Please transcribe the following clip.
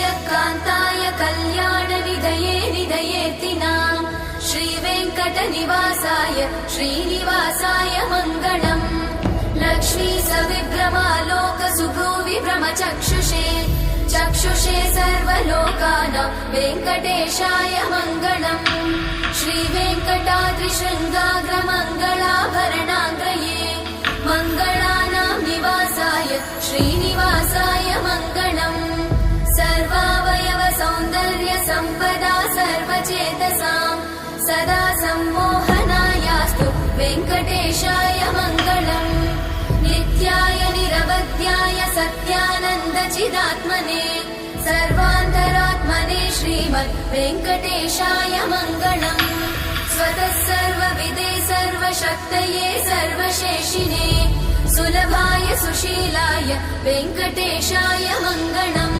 श्रीयकान्ताय कल्याणनिधये निधयेतिनाम् श्रीवेङ्कटनिवासाय श्रीनिवासाय मङ्गलम् लक्ष्मी सविभ्रमालोकसुभ्रूविभ्रमचक्षुषे चक्षुषे सर्वलोकानां वेङ्कटेशाय मङ्गलम् श्रीवेङ्कटाद्रिशृङ्गाग्रमङ्गलाभरणाङ्गये मङ्गलानां निवासाय श्रीनिवासाय मङ्गलम् सर्वावयव सौन्दर्य सम्पदा सर्वचेतसां सदा सम्मोहनायास्तु वेङ्कटेशाय मङ्गलम् नित्याय निरवध्याय सत्यानन्दचिदात्मने सर्वान्तरात्मने श्रीमद् वेङ्कटेशाय मङ्गलम् स्वतः सर्वविदे सर्वशक्तये सर्वशेषिने सुलभाय सुशीलाय वेङ्कटेशाय मङ्गलम्।